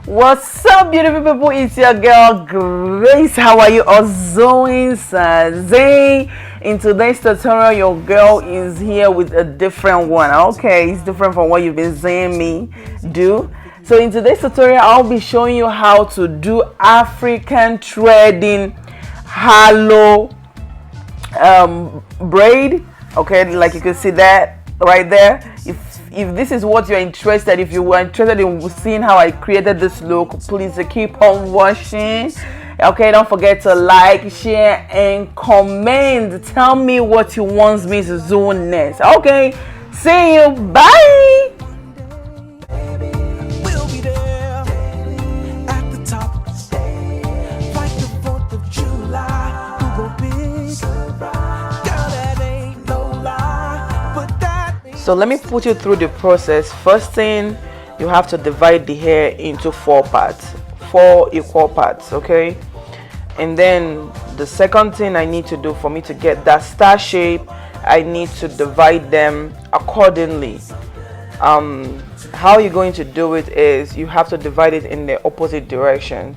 What's up, beautiful people? It's your girl Grace. How are you all doing today? In today's tutorial, your girl is here with a different one. Okay, it's different from what you've been seeing me do. So in today's tutorial, I'll be showing you how to do African threading halo braid. Okay, like you can see that right there. If this is what you're interested, if you were interested in seeing how I created this look, please keep on watching. Okay, don't forget to like, share, and comment. Tell me what you want me to do next. Okay, see you. Bye. So let me put you through the process. First thing, you have to divide the hair into 4 parts, 4 equal parts, okay? And then the second thing I need to do for me to get that star shape, I need to divide them accordingly. How you're going to do it is you have to divide it in the opposite direction.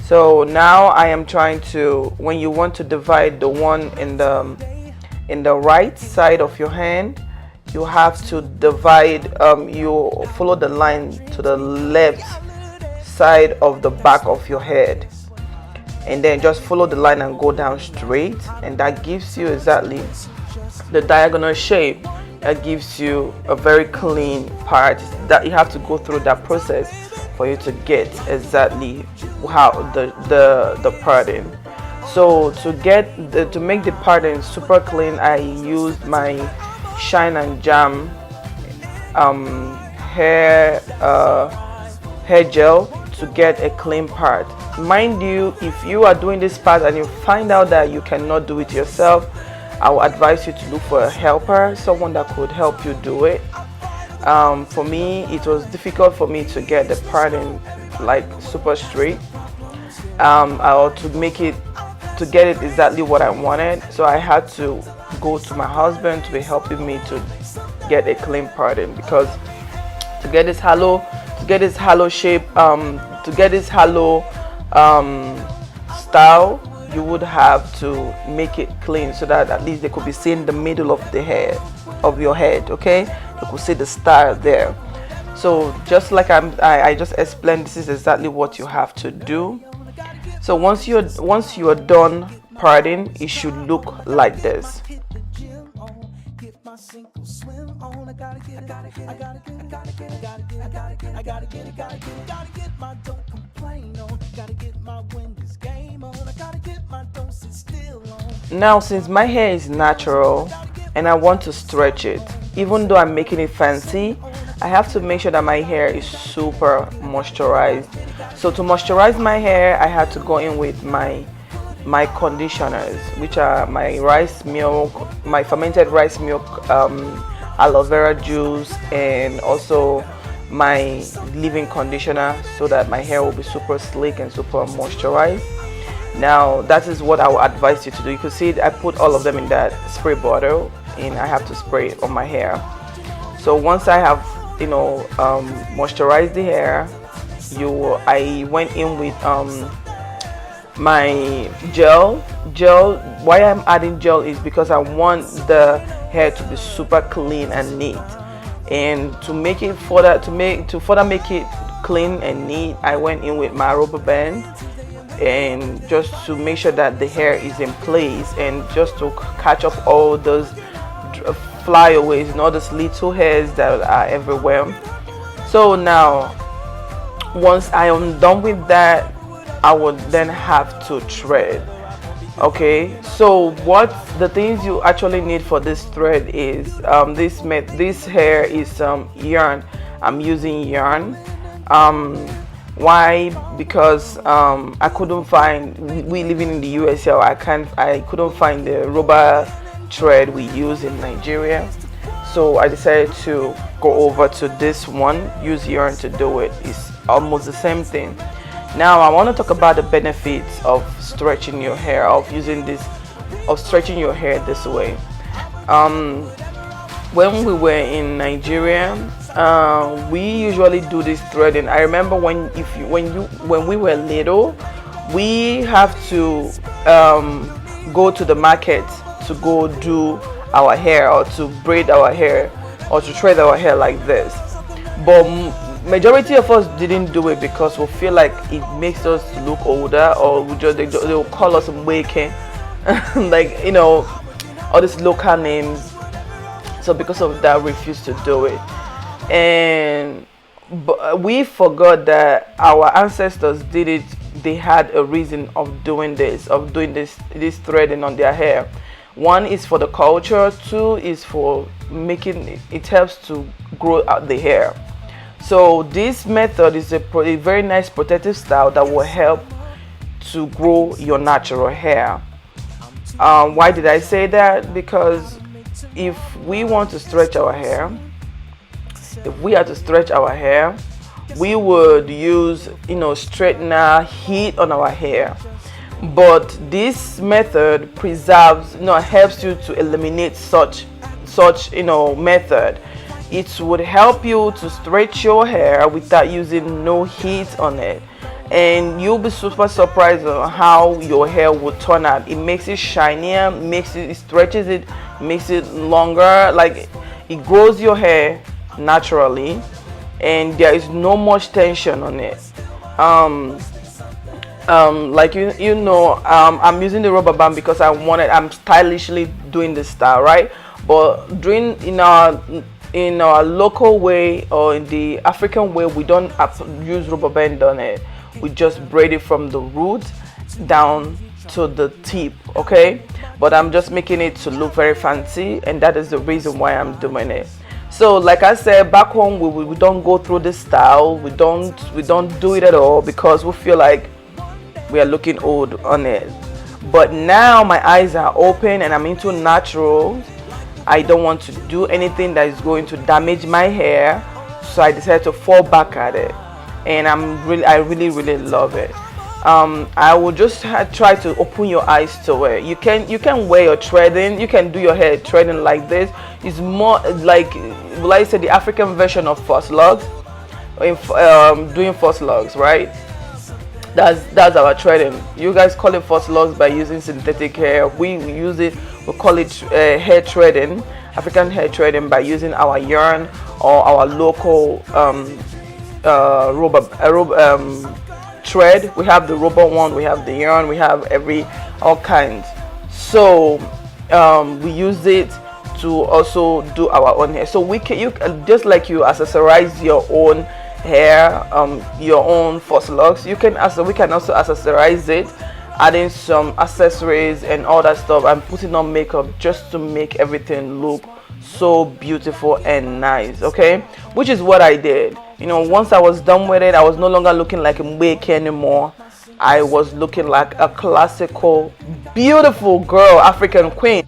So now I am trying to, when you want to divide the one in the right side of your hand, you have to divide, you follow the line to the left side of the back of your head, and then just follow the line and go down straight, and that gives you exactly the diagonal shape. That gives you a very clean part. That you have to go through that process for you to get exactly how the pattern. So to make the pattern super clean, I used my Shine and Jam hair gel to get a clean part. Mind you, if you are doing this part and you find out that you cannot do it yourself, I will advise you to look for a helper, someone that could help you do it. For me, it was difficult for me to get the pattern like super straight, or to get it exactly what I wanted. So I had to go to my husband to be helping me to get a clean pattern, because to get this halo shape, to get this halo style, you would have to make it clean so that at least they could be seen the middle of the hair of your head. Okay, you could see the style there. So just like I just explained, this is exactly what you have to do. So once you are done parting, it should look like this. Now, since my hair is natural and I want to stretch it, even though I'm making it fancy, I have to make sure that my hair is super moisturized. So to moisturize my hair, I had to go in with my conditioners, which are my rice milk, my fermented rice milk, aloe vera juice, and also my leave-in conditioner, so that my hair will be super sleek and super moisturized. Now that is what I would advise you to do. You can see I put all of them in that spray bottle, and I have to spray it on my hair. So once I have moisturized the hair, I went in with my gel. Why I'm adding gel is because I want the hair to be super clean and neat, and to further make it clean and neat, I went in with my rubber band, and just to make sure that the hair is in place, and just to catch up all those flyaways and all those little hairs that are everywhere. So now once I am done with that, I would then have to thread. Okay, so what the things you actually need for this thread is this hair is yarn. I'm using yarn. Why? Because I couldn't find, we living in the US, so I couldn't find the rubber thread we use in Nigeria. So I decided to go over to this one, use yarn to do it. It's almost the same thing. Now I want to talk about the benefits of stretching your hair, stretching your hair this way. When we were in Nigeria, We usually do this threading. I remember when we were little, we have to go to the market to go do our hair, or to braid our hair, or to thread our hair like this. But majority of us didn't do it because we feel like it makes us look older, or they'll call us waking, like, you know, all these local names. So because of that, we refused to do it. And but we forgot that our ancestors did it. They had a reason of doing this threading on their hair. One is for the culture, two is for making it helps to grow out the hair. So this method is a very nice protective style that will help to grow your natural hair. Why did I say that? Because if we want to stretch our hair, if we had to stretch our hair, we would use, you know, straightener, heat on our hair. But this method preserves, you know, helps you to eliminate such you know, method. It would help you to stretch your hair without using no heat on it, and you'll be super surprised on how your hair will turn out. It makes it shinier, it stretches it, makes it longer, like it grows your hair naturally, and there is no much tension on it. Like you know, I'm using the rubber band because I'm stylishly doing this style, right? But doing in our local way, or in the African way, we don't use rubber band on it. We just braid it from the root down to the tip, okay? But I'm just making it to look very fancy, and that is the reason why I'm doing it. So like I said, back home we don't go through this style. We don't do it at all because we feel like we are looking old on it. But now my eyes are open and I'm into natural. I don't want to do anything that is going to damage my hair, so I decided to fall back at it, and I really love it. I will just try to open your eyes to it. You can wear your threading. You can do your hair threading like this. It's more like I said, the African version of false logs. Doing false logs, right? That's our threading. You guys call it false logs by using synthetic hair. We call it hair threading, African hair threading, by using our yarn or our local thread. We have the rubber one, we have the yarn, we have all kinds. So we use it to also do our own hair. So you just like you accessorize your own hair, your own false locks, we can also accessorize it, adding some accessories and all that stuff, and putting on makeup just to make everything look so beautiful and nice, okay? Which is what I did. You know, once I was done with it, I was no longer looking like a wake anymore. I was looking like a classical, beautiful girl, African queen.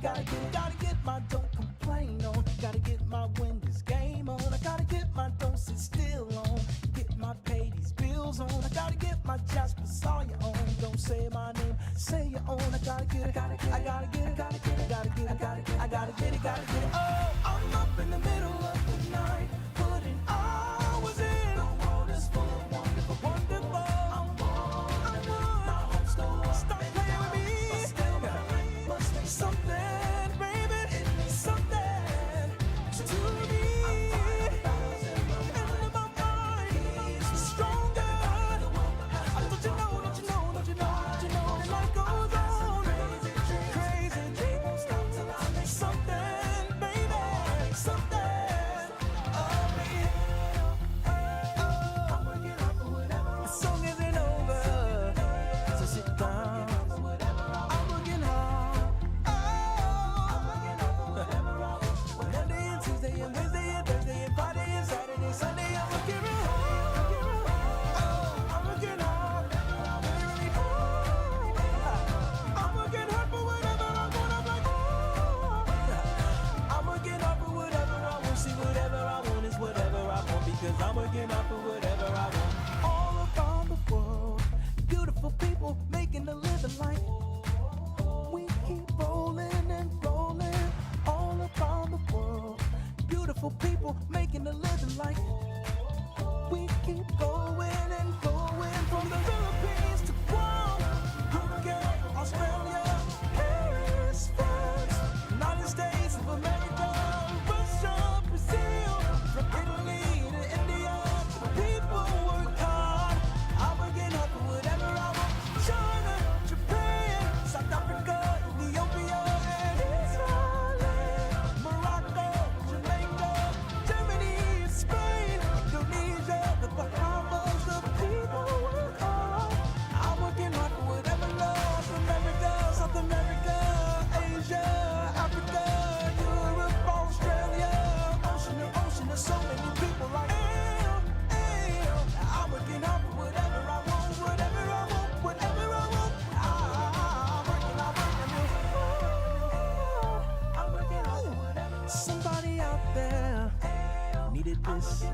this.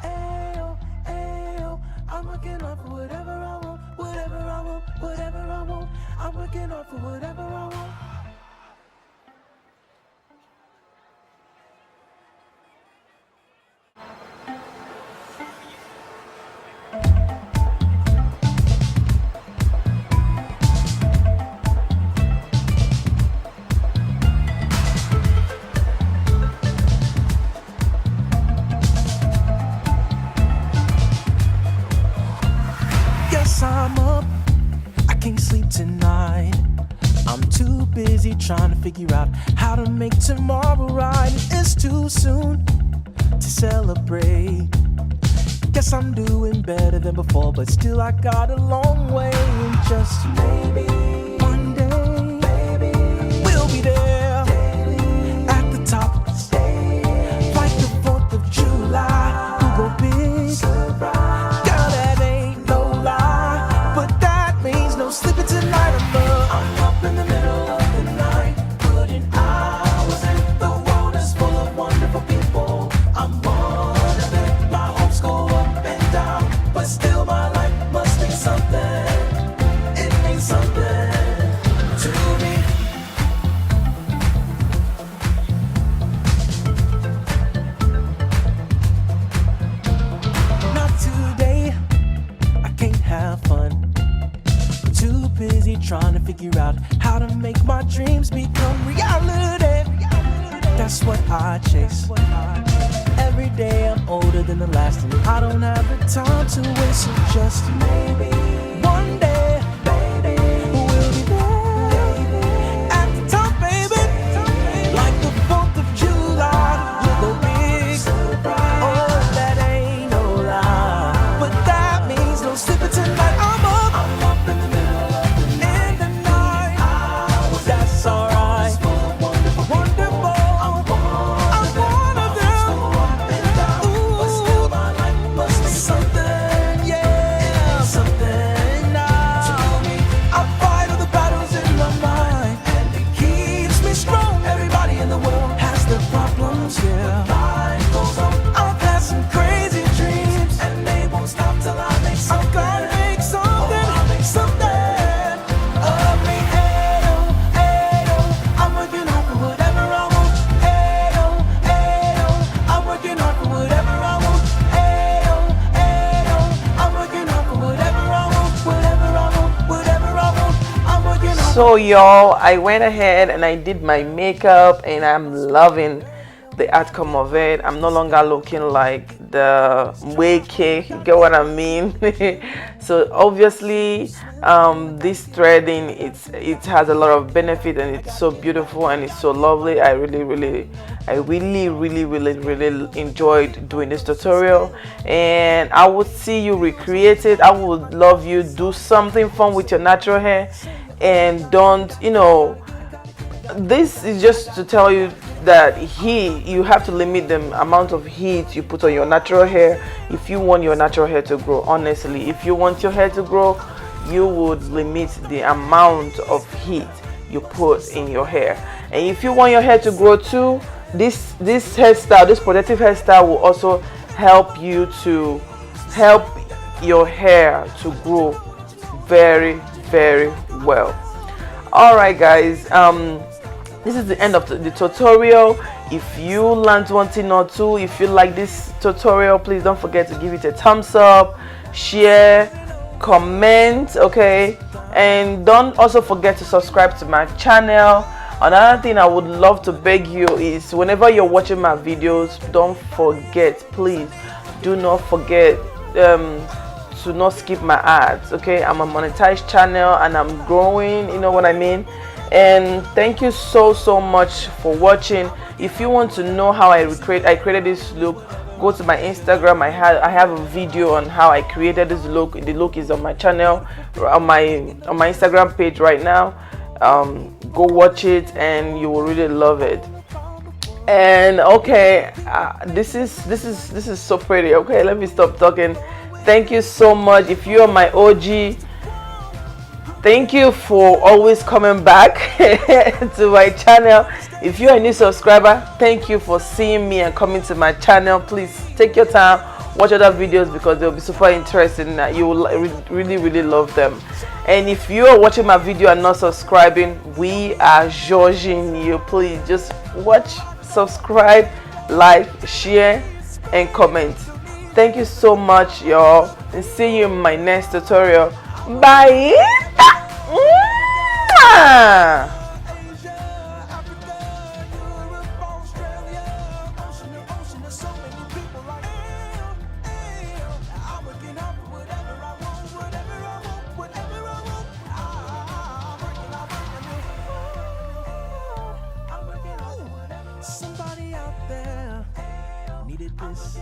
Ayo, ayo, I'm working hard for whatever I want, whatever I want, whatever I want. I'm working hard for whatever I want. Yes, I'm up. I can't sleep tonight. I'm too busy trying to figure out how to make tomorrow right. It's too soon to celebrate. Guess I'm doing better than before, but still I got a long way. And just maybe one day, baby, we'll be there daily, at the top of the stage, like the 4th of July. We'll go big, surprise. Girl, that ain't no lie, but that means no sleeping tonight. I'm up in the middle of the night, putting hours in. The world is full of wonderful people. I'm one of them. My hopes go up and down, but still my life must mean something. It means something to me. Not today, I can't have fun. Too busy trying to figure out how to make my dreams become reality. That's what I chase. Every day I'm older than the last, and I don't have the time to waste. So just maybe one day, baby, we'll be there at the top, baby, like the 4th of July. We'll go big, oh, that ain't no lie, but that means no sleeping tonight. I'm up in the middle of the night. That's alright. Wonderful. I'm one of them. Ooh, but still my life must be something, yeah, something now. I fight all the battles in my mind, and it keeps me strong. Everybody in the world has their problems, yeah. Life goes on. I've had some crazy dreams, and they won't stop till I make something. I gotta make something, something of me. Ayo, ayo, I'm working hard for whatever I want. Ayo, ayo, I'm working hard for whatever I want. Ayo, ayo, I'm working hard for whatever I want, whatever I want, whatever I want. I'm working hard. So y'all, I went ahead and I did my makeup, and I'm loving the outcome of it. I'm no longer looking like the wig cake, you get what I mean? So obviously this threading, it has a lot of benefit, and it's so beautiful and it's so lovely. I really enjoyed doing this tutorial, and I would see you recreate it. I would love you do something fun with your natural hair, and don't, you know, this is just to tell you that you have to limit the amount of heat you put on your natural hair if you want your natural hair to grow. Honestly, if you want your hair to grow, you would limit the amount of heat you put in your hair. And if you want your hair to grow too, this hairstyle, this protective hairstyle, will also help you to help your hair to grow very well. All right guys, this is the end of the tutorial. If you learned one thing or two, if you like this tutorial, please don't forget to give it a thumbs up, share, comment, okay? And don't also forget to subscribe to my channel. Another thing I would love to beg you is, whenever you're watching my videos, don't forget, please do not forget to not skip my ads, okay? I'm a monetized channel and I'm growing, you know what I mean? And thank you so much for watching. If you want to know how I created this look, go to my Instagram. I have a video on how I created this look. The look is on my channel, on my Instagram page right now. Go watch it and you will really love it. And okay, this is so pretty. Okay, let me stop talking. Thank you so much. If you are my OG, Thank you for always coming back to my channel. If you're a new subscriber, thank you for seeing me and coming to my channel. Please take your time, watch other videos because they'll be super interesting. You will really love them. And if you are watching my video and not subscribing, we are judging you. Please just watch, subscribe, like, share and comment. Thank you so much, y'all, and see you in my next tutorial. Bye. Somebody out there needed this.